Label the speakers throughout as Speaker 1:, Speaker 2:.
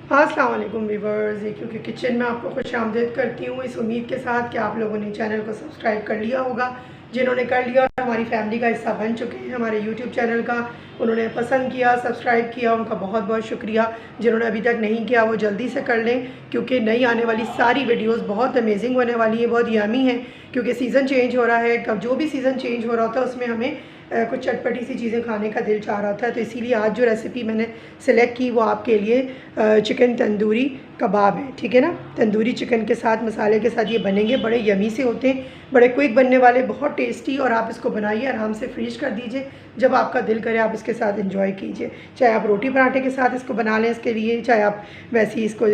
Speaker 1: अस्सलाम वालेकुम व्यूवर्स, क्योंकि किचन में आपको खुशामदीद करती हूँ इस उम्मीद के साथ कि आप लोगों ने चैनल को सब्सक्राइब कर लिया होगा। जिन्होंने कर लिया और हमारी फैमिली का हिस्सा बन चुके हैं हमारे यूट्यूब चैनल का, उन्होंने पसंद किया, सब्सक्राइब किया, उनका बहुत बहुत शुक्रिया। जिन्होंने अभी तक नहीं किया वो जल्दी से कर लें, क्योंकि नई आने वाली सारी वीडियोस बहुत अमेजिंग होने वाली है, बहुत यमी है। क्योंकि सीज़न चेंज हो रहा है, कब जो भी सीज़न चेंज हो रहा होता है उसमें हमें कुछ चटपटी सी चीज़ें खाने का दिल चाह रहा था। तो इसीलिए आज जो रेसिपी मैंने सेलेक्ट की वो आपके लिए चिकन तंदूरी कबाब है, ठीक है ना। तंदूरी चिकन के साथ, मसाले के साथ ये बनेंगे, बड़े यमी से होते हैं, बड़े क्विक बनने वाले, बहुत टेस्टी। और आप इसको बनाइए, आराम से फ्रीज कर दीजिए, जब आपका दिल करे आप इसके साथ एंजॉय कीजिए। चाहे आप रोटी पराठे के साथ इसको बना लें इसके लिए, चाहे आप वैसे ही इसको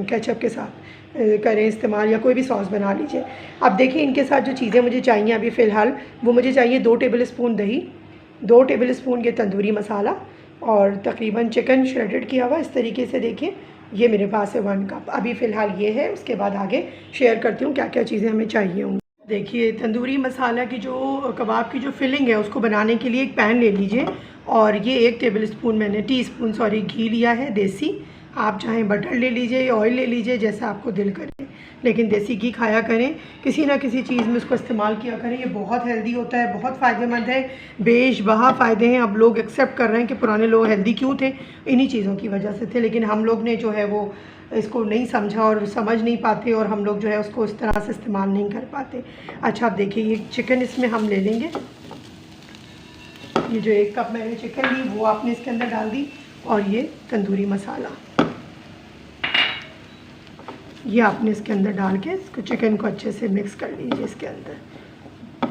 Speaker 1: केचप के साथ करें इस्तेमाल, या कोई भी सॉस बना लीजिए। अब देखिए इनके साथ जो चीज़ें मुझे चाहिए अभी फ़िलहाल, वो मुझे चाहिए 2 टेबल स्पून दही, 2 टेबल स्पून ये तंदूरी मसाला, और तकरीबन चिकन श्रेडेड किया हुआ इस तरीके से। देखिए ये मेरे पास है 1 कप, अभी फ़िलहाल ये है। उसके बाद आगे शेयर करती हूँ क्या क्या चीज़ें हमें चाहिए होंगी। देखिए तंदूरी मसाला की जो कबाब की जो फिलिंग है उसको बनाने के लिए एक पैन ले लीजिए, और ये 1 टेबल स्पून मैंने टीस्पून घी लिया है देसी। आप चाहें बटर ले लीजिए या ऑयल ले लीजिए, जैसा आपको दिल करे, लेकिन देसी घी खाया करें, किसी ना किसी चीज़ में उसको इस्तेमाल किया करें। ये बहुत हेल्दी होता है, बहुत फ़ायदेमंद है, बेशबहा फ़ायदे हैं। अब लोग एक्सेप्ट कर रहे हैं कि पुराने लोग हेल्दी क्यों थे, इन्हीं चीज़ों की वजह से थे, लेकिन हम लोग ने जो है वो इसको नहीं समझा और समझ नहीं पाते, और हम लोग जो है उसको इस तरह से इस्तेमाल नहीं कर पाते। अच्छा, आप देखिए ये चिकन इसमें हम ले लेंगे। ये जो 1 कप मैंने चिकन ली वो आपने इसके अंदर डाल दी, और ये तंदूरी मसाला ये आपने इसके अंदर डाल के इसको चिकन को अच्छे से मिक्स कर लीजिए इसके अंदर।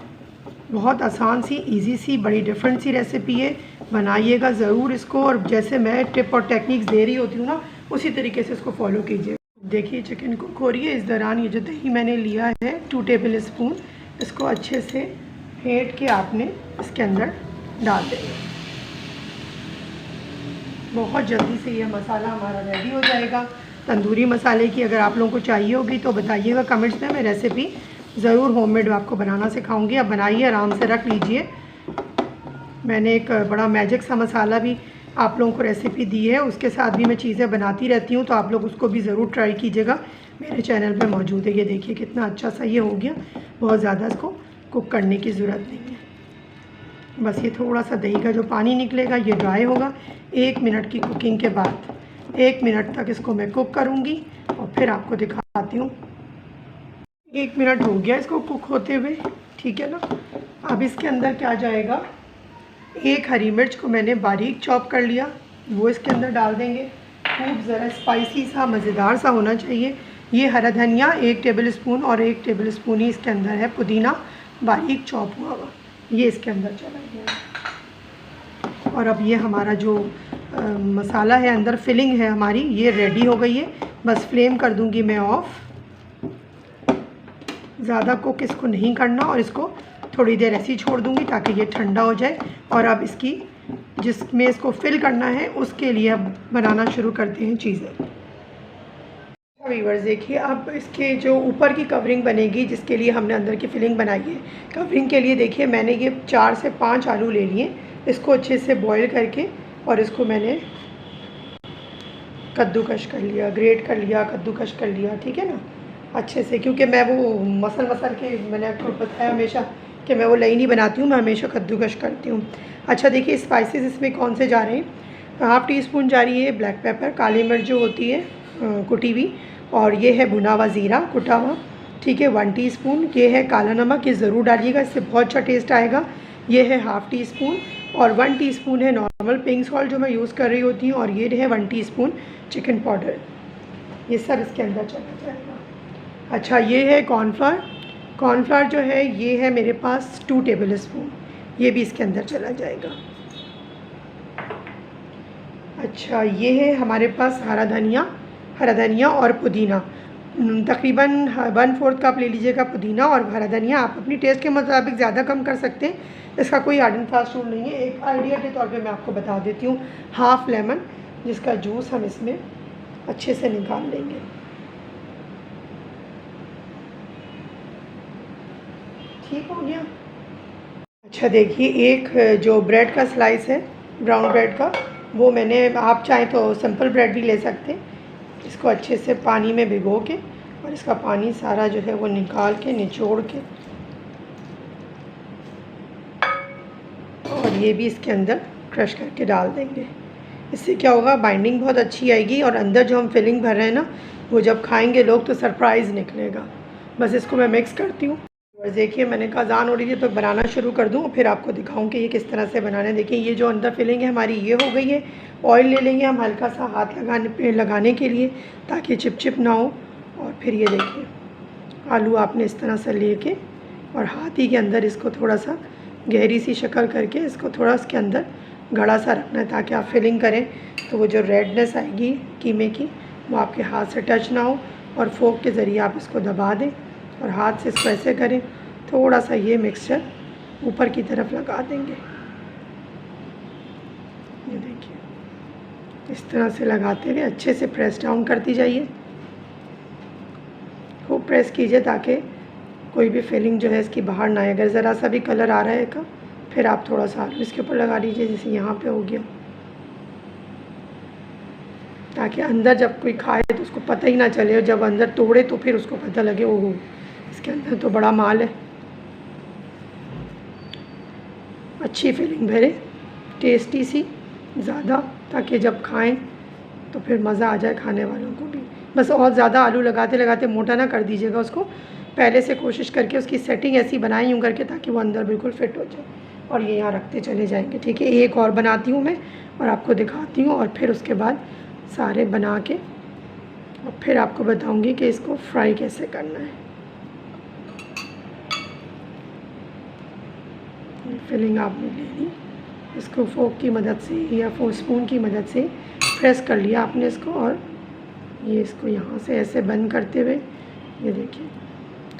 Speaker 1: बहुत आसान सी, इजी सी, बड़ी डिफरेंट सी रेसिपी है, बनाइएगा ज़रूर इसको। और जैसे मैं टिप और टेक्निक्स दे रही होती हूँ ना, उसी तरीके से इसको फॉलो कीजिए। देखिए चिकन कुक हो रही है, इस दौरान ये जो दही मैंने लिया है 2 टेबल स्पून, इसको अच्छे से फेंट के आपने इसके अंदर डाल देंगे। बहुत जल्दी से ये मसाला हमारा रेडी हो जाएगा। तंदूरी मसाले की अगर आप लोगों को चाहिए होगी तो बताइएगा कमेंट्स में, मैं रेसिपी ज़रूर होममेड आपको बनाना सिखाऊंगी। आप बनाइए, आराम से रख लीजिए। मैंने एक बड़ा मैजिक सा मसाला भी आप लोगों को रेसिपी दी है, उसके साथ भी मैं चीज़ें बनाती रहती हूँ, तो आप लोग उसको भी ज़रूर ट्राई कीजिएगा, मेरे चैनल पे मौजूद है। ये देखिए कितना अच्छा सा ये हो गया, बहुत ज़्यादा इसको कुक करने की ज़रूरत नहीं है। बस ये थोड़ा सा दही का जो पानी निकलेगा ये ड्राई होगा। 1 मिनट की कुकिंग के बाद 1 मिनट तक इसको मैं कुक करूँगी, और फिर आपको दिखाती हूँ। 1 मिनट हो गया इसको कुक होते हुए, ठीक है ना। अब इसके अंदर क्या जाएगा, 1 हरी मिर्च को मैंने बारीक चॉप कर लिया, वो इसके अंदर डाल देंगे। खूब ज़रा स्पाइसी सा, मज़ेदार सा होना चाहिए। ये हरा धनिया 1 टेबल स्पून, और 1 टेबल स्पून ही इसके अंदर है पुदीना बारीक चॉप हुआ हुआ, ये इसके अंदर चला गया। और अब ये हमारा जो मसाला है, अंदर फिलिंग है हमारी, ये रेडी हो गई है। बस फ्लेम कर दूंगी मैं ऑफ़, ज़्यादा कुक इसको नहीं करना, और इसको थोड़ी देर ऐसे ही छोड़ दूंगी ताकि ये ठंडा हो जाए। और अब इसकी जिसमें इसको फिल करना है उसके लिए अब बनाना शुरू करते हैं चीज़ें। व्यूअर्स देखिए, अब इसके जो ऊपर की कवरिंग बनेगी, जिसके लिए हमने अंदर की फिलिंग बनाई है, कवरिंग के लिए देखिए मैंने ये 4 से 5 आलू ले लिए, इसको अच्छे से बॉईल करके, और इसको मैंने कद्दूकश कर लिया, ग्रेट कर लिया, कद्दूकश कर लिया, ठीक है ना, अच्छे से। क्योंकि मैं वो मसल के, मैंने आपको बताया हमेशा कि मैं वो लई नहीं बनाती हूँ, मैं हमेशा कद्दूकश करती हूँ। अच्छा देखिए स्पाइसेस इसमें कौन से जा रहे हैं। 1/2 टीस्पून जा रही है ब्लैक पेपर, काली मिर्च जो होती है कुटी हुई, और ये है भुना हुआ ज़ीरा कुटा हुआ, ठीक है 1 टीस्पून। ये है काला नमक, ये ज़रूर डालिएगा, इससे बहुत अच्छा टेस्ट आएगा। ये है 1/2 टीस्पून, और 1 टीस्पून है नॉर्मल पिंक सॉल्ट जो मैं यूज़ कर रही होती हूँ, और ये है 1 टीस्पून चिकन पाउडर। ये सब इसके अंदर चला जाएगा। अच्छा ये है कॉर्नफ्लावर, कॉर्नफ्लावर जो है ये है मेरे पास 2 टेबल स्पून, ये भी इसके अंदर चला जाएगा। अच्छा ये है हमारे पास हरा धनिया और पुदीना, तकरीबन 1/4 कप ले लीजिएगा पुदीना, और हरा धनिया आप अपनी टेस्ट के मुताबिक ज़्यादा कम कर सकते हैं, इसका कोई हार्ड एंड फास्ट रूल नहीं है। एक आइडिया के तौर पे मैं आपको बता देती हूँ, 1/2 लेमन जिसका जूस हम इसमें अच्छे से निकाल लेंगे। ठीक हो गया। अच्छा देखिए, एक जो ब्रेड का स्लाइस है, ब्राउन ब्रेड का, वो मैंने, आप चाहें तो सिंपल ब्रेड भी ले सकते हैं, इसको अच्छे से पानी में भिगो के और इसका पानी सारा जो है वो निकाल के निचोड़ के और ये भी इसके अंदर क्रश करके डाल देंगे। इससे क्या होगा, बाइंडिंग बहुत अच्छी आएगी और अंदर जो हम फिलिंग भर रहे हैं ना, वो जब खाएंगे लोग तो सरप्राइज़ निकलेगा। बस इसको मैं मिक्स करती हूँ। और देखिए मैंने कहा अज़ान हो रही थी तो बनाना शुरू कर दूँ, फिर आपको दिखाऊँ कि ये किस तरह से बनाना है। देखिए ये जो अंदर फिलिंग है हमारी ये हो गई है। ऑयल ले लेंगे हम हल्का सा हाथ लगाने के लिए ताकि चिपचिप ना हो। और फिर ये देखिए आलू आपने इस तरह से लेके और हाथ ही के अंदर इसको थोड़ा सा गहरी सी शक्ल करके इसको थोड़ा इसके अंदर गड़ा सा रखना है ताकि आप फिलिंग करें तो वो जो रेडनेस आएगी कीमे की वो आपके हाथ से टच ना हो। और फोक के ज़रिए आप इसको दबा दें और हाथ से इसको ऐसे करें, थोड़ा सा ये मिक्सचर ऊपर की तरफ लगा देंगे। ये देखिए इस तरह से लगाते हुए अच्छे से प्रेस डाउन करती जाइए, खूब प्रेस कीजिए ताकि कोई भी फिलिंग जो है इसकी बाहर ना आए। अगर ज़रा सा भी कलर आ रहा है का फिर आप थोड़ा सा आलू इसके ऊपर लगा लीजिए, जैसे यहाँ पे हो गया, ताकि अंदर जब कोई खाए तो उसको पता ही ना चले और जब अंदर तोड़े तो फिर उसको पता लगे ओहो इसके अंदर तो बड़ा माल है। अच्छी फिलिंग भरे, टेस्टी सी ज़्यादा, ताकि जब खाएं तो फिर मज़ा आ जाए खाने वालों को भी। बस और ज़्यादा आलू लगाते लगाते मोटा ना कर दीजिएगा उसको, पहले से कोशिश करके उसकी सेटिंग ऐसी बनाई यूँ करके ताकि वो अंदर बिल्कुल फिट हो जाए। और ये यहाँ रखते चले जाएंगे। ठीक है, एक और बनाती हूँ मैं और आपको दिखाती हूँ और फिर उसके बाद सारे बना के और फिर आपको बताऊँगी कि इसको फ्राई कैसे करना है। फिलिंग आपने ले ली, इसको फोक की मदद से या स्पून की मदद से प्रेस कर लिया आपने इसको और ये इसको यहाँ से ऐसे बंद करते हुए ये देखिए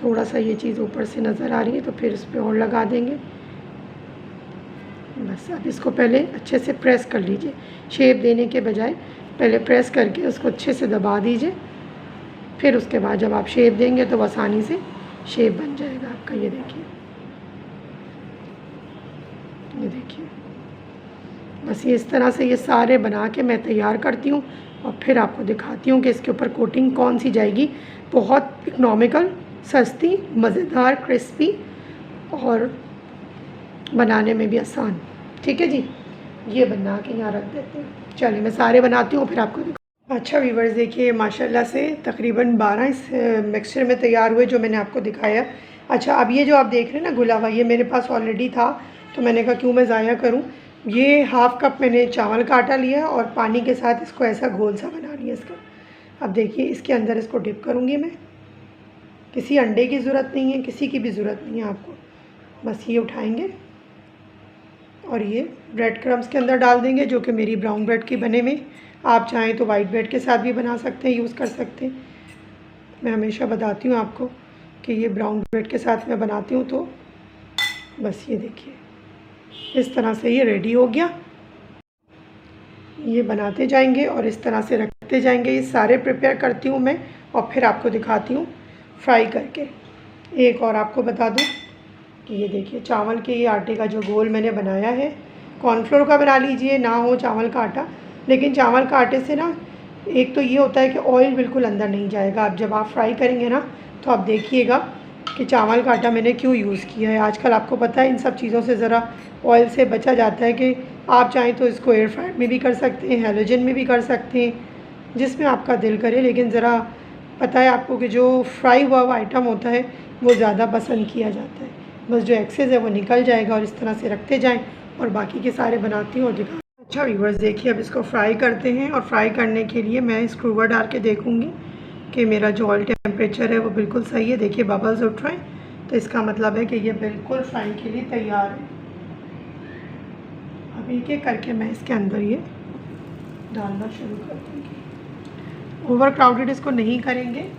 Speaker 1: थोड़ा सा ये चीज़ ऊपर से नज़र आ रही है तो फिर इस पर और लगा देंगे। बस अब इसको पहले अच्छे से प्रेस कर लीजिए, शेप देने के बजाय पहले प्रेस करके उसको अच्छे से दबा दीजिए, फिर उसके बाद जब आप शेप देंगे तो आसानी से शेप बन जाएगा आपका। ये देखिए बस ये इस तरह से ये सारे बना के मैं तैयार करती हूँ और फिर आपको दिखाती हूँ कि इसके ऊपर कोटिंग कौन सी जाएगी। बहुत इकनॉमिकल, सस्ती, मज़ेदार, क्रिस्पी और बनाने में भी आसान। ठीक है जी, ये बना के यहाँ रख देते हैं। चलिए मैं सारे बनाती हूँ फिर आपको दिखा। अच्छा व्यूवर्स देखिए माशाल्लाह से तकरीबन 12 इस मिक्सचर में तैयार हुए जो मैंने आपको दिखाया। अच्छा अब ये जो आप देख रहे हैं ना गुला हुआ, ये मेरे पास ऑलरेडी था तो मैंने कहा क्यों मैं ज़ाया करूँ। ये हाफ़ कप मैंने चावल का आटा लिया और पानी के साथ इसको ऐसा घोल सा बना लिया इसका। अब देखिए इसके अंदर इसको डिप करूँगी मैं, किसी अंडे की ज़रूरत नहीं है, किसी की भी ज़रूरत नहीं है आपको। बस ये उठाएंगे और ये ब्रेड क्रम्स के अंदर डाल देंगे जो कि मेरी ब्राउन ब्रेड की बने में। आप चाहें तो वाइट ब्रेड के साथ भी बना सकते हैं, यूज़ कर सकते हैं। मैं हमेशा बताती हूँ आपको कि ये ब्राउन ब्रेड के साथ मैं बनाती हूँ। तो बस ये देखिए इस तरह से ये रेडी हो गया। ये बनाते जाएंगे और इस तरह से रखते जाएंगे। ये सारे प्रिपेयर करती हूँ मैं और फिर आपको दिखाती हूँ फ्राई करके। एक और आपको बता दूँ कि ये देखिए चावल के ये आटे का जो गोल मैंने बनाया है, कॉर्नफ्लोर का बना लीजिए, ना हो चावल का आटा। लेकिन चावल का आटे से ना एक तो ये होता है कि ऑयल बिल्कुल अंदर नहीं जाएगा। अब जब आप फ्राई करेंगे ना तो आप देखिएगा कि चावल का आटा मैंने क्यों यूज़ किया है। आजकल आपको पता है इन सब चीज़ों से ज़रा ऑयल से बचा जाता है कि आप चाहें तो इसको एयर फ्रायर में भी कर सकते हैं, हैलोजन में भी कर सकते हैं, जिसमें आपका दिल करे। लेकिन ज़रा पता है आपको कि जो फ्राई हुआ आइटम होता है वो ज़्यादा पसंद किया जाता है। बस जो एक्सेस है वो निकल जाएगा और इस तरह से रखते जाएं और बाकी के सारे बनाती हूँ और दिखा। अच्छा व्यूअर्स देखिए अब इसको फ्राई करते हैं और फ्राई करने के लिए मैं स्क्रूवर डाल के देखूँगी कि मेरा जो ऑयल टेम्परेचर है वो बिल्कुल सही है। देखिए बबल्स उठ रहे हैं तो इसका मतलब है कि ये बिल्कुल फ्राई के लिए तैयार है। अब एक एक करके मैं इसके अंदर ये डालना शुरू कर दूँगी। ओवर क्राउडेड इसको नहीं करेंगे।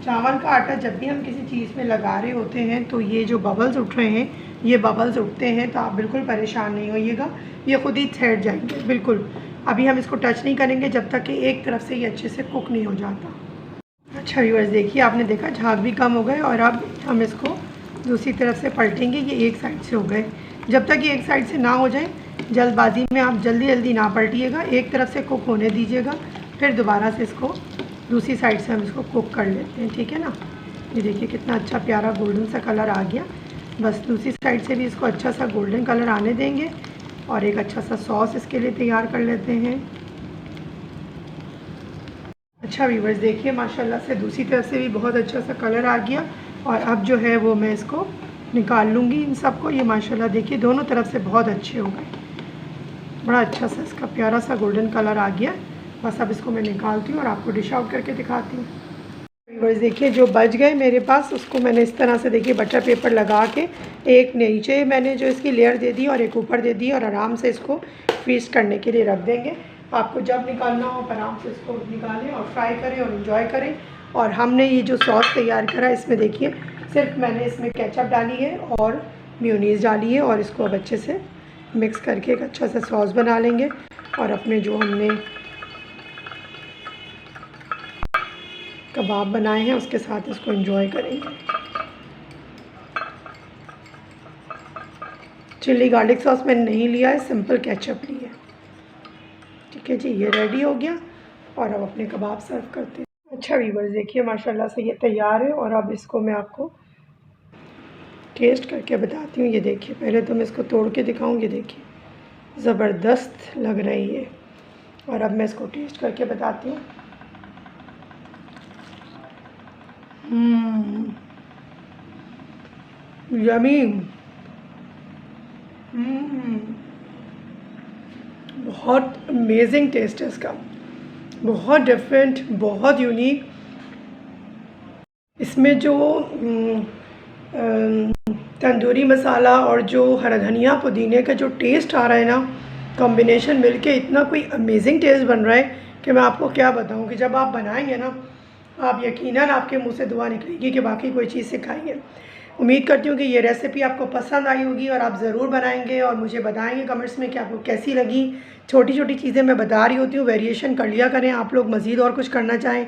Speaker 1: चावल का आटा जब भी हम किसी चीज़ में लगा रहे होते हैं तो ये जो बबल्स उठ रहे हैं, ये बबल्स उठते हैं तो आप बिल्कुल परेशान नहीं होइएगा, ये खुद ही ठहर जाएंगे बिल्कुल। अभी हम इसको टच नहीं करेंगे जब तक कि एक तरफ से ये अच्छे से कुक नहीं हो जाता। अच्छा व्यूअर्स देखिए आपने देखा झाग भी कम हो गए और अब हम इसको दूसरी तरफ से पलटेंगे। ये एक साइड से हो गए। जब तक ये एक साइड से ना हो जाए जल्दबाजी में आप जल्दी जल्दी ना पलटिएगा, एक तरफ से कुक होने दीजिएगा, फिर दोबारा से इसको दूसरी साइड से हम इसको कुक कर लेते हैं, ठीक है ना। ये देखिए कितना अच्छा प्यारा गोल्डन सा कलर आ गया। बस दूसरी साइड से भी इसको अच्छा सा गोल्डन कलर आने देंगे और एक अच्छा सा सॉस इसके लिए तैयार कर लेते हैं। अच्छा व्यूअर्स, देखिए माशाल्लाह से दूसरी तरफ से भी बहुत अच्छा सा कलर आ गया और अब जो है वो मैं इसको निकाल लूँगी इन सबको। ये माशाल्लाह देखिए दोनों तरफ से बहुत अच्छे हो गए, बड़ा अच्छा सा इसका प्यारा सा गोल्डन कलर आ गया। बस अब इसको मैं निकालती हूँ और आपको डिश आउट करके दिखाती हूँ। व्यूअर्स देखिए जो बच गए मेरे पास, उसको मैंने इस तरह से देखिए बटर पेपर लगा के एक नीचे मैंने जो इसकी लेयर दे दी और एक ऊपर दे दी और आराम से इसको फ्रीज करने के लिए रख देंगे। आपको जब निकालना हो आराम से इसको निकालें और फ्राई करें और इन्जॉय करें। और हमने ये जो सॉस तैयार करा इसमें देखिए सिर्फ मैंने इसमें केचप डाली है और मेयोनीज़ डाली है और इसको अब अच्छे से मिक्स करके एक अच्छा सा सॉस बना लेंगे और अपने जो हमने कबाब बनाए हैं उसके साथ इसको एंजॉय करेंगे। चिल्ली गार्लिक सॉस मैंने नहीं लिया है, सिंपल केचप लिया है। ठीक है जी, ये रेडी हो गया और अब अपने कबाब सर्व करते हैं। अच्छा व्यूअर्स देखिए माशाल्लाह से ये तैयार है और अब इसको मैं आपको टेस्ट करके बताती हूँ। ये देखिए पहले तो मैं इसको तोड़ के दिखाऊँगी, देखिए ज़बरदस्त लग रही है और अब मैं इसको टेस्ट करके बताती हूँ। यमी, बहुत अमेजिंग टेस्ट है इसका, बहुत डिफरेंट, बहुत यूनिक। इसमें जो तंदूरी मसाला और जो हरा धनिया पुदीने का जो टेस्ट आ रहा है ना, कॉम्बिनेशन मिलके इतना कोई अमेजिंग टेस्ट बन रहा है कि मैं आपको क्या बताऊं कि जब आप बनाएंगे ना, आप यकीनन आपके मुंह से दुआ निकलेगी कि बाकी कोई चीज़ सिखाइए। उम्मीद करती हूँ कि ये रेसिपी आपको पसंद आई होगी और आप ज़रूर बनाएंगे और मुझे बताएंगे कमेंट्स में कि आपको कैसी लगी। छोटी छोटी चीज़ें मैं बता रही होती हूँ, वेरिएशन कर लिया करें। आप लोग मज़ीद और कुछ करना चाहें,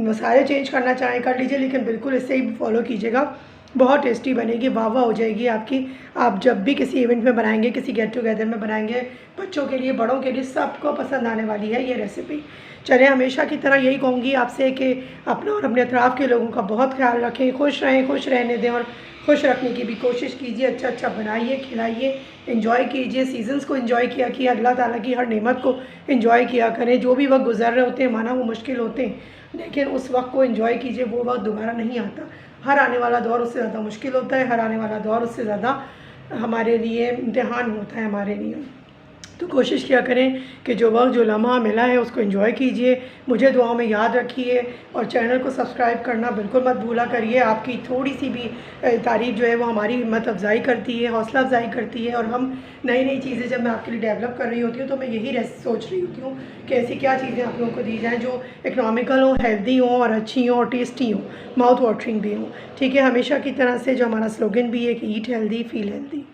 Speaker 1: मसाले चेंज करना चाहें कर लीजिए, लेकिन बिल्कुल इससे ही फॉलो कीजिएगा। बहुत टेस्टी बनेगी, वाह वाह हो जाएगी आपकी। आप जब भी किसी इवेंट में बनाएंगे, किसी गेट टुगेदर में बनाएंगे, बच्चों के लिए बड़ों के लिए सबको पसंद आने वाली है ये रेसिपी। चलिए हमेशा की तरह यही कहूँगी आपसे कि अपना और अपने अतराफ़ के लोगों का बहुत ख्याल रखें, खुश रहें, खुश रहने दें और खुश रखने की भी कोशिश कीजिए। अच्छा अच्छा बनाइए, खिलाइए, एंजॉय कीजिए, सीजन्स को एंजॉय किया कि अल्लाह ताला की हर नेमत को एंजॉय किया करें। जो भी वक्त गुजर रहे होते हैं, माना वो मुश्किल होते हैं, लेकिन उस वक्त को एंजॉय कीजिए, वो वक्त दोबारा नहीं आता। हर आने वाला दौर उससे ज़्यादा मुश्किल होता है, हर आने वाला दौर उससे ज़्यादा हमारे लिए इम्तिहान होता है हमारे लिए। तो कोशिश किया करें कि जो वक्त जो लम्हा मिला है उसको एंजॉय कीजिए। मुझे दुआओं में याद रखिए और चैनल को सब्सक्राइब करना बिल्कुल मत भूला करिए। आपकी थोड़ी सी भी तारीफ़ जो है वो हमारी हिम्मत अफजाई करती है, हौसला अफजाई करती है। और हम नई नई चीज़ें जब मैं आपके लिए डेवलप कर रही होती हूँ तो मैं यही सोच रही होती हूँ कि ऐसी क्या चीज़ें आप लोगों को दी जाएँ जो इकनॉमिकल हो, हेल्दी हों और अच्छी हों और टेस्टी हों, माउथ वाटरिंग भी हों। ठीक है, हमेशा की तरह से जो हमारा स्लोगन भी है कि ईट हेल्दी फील हेल्दी।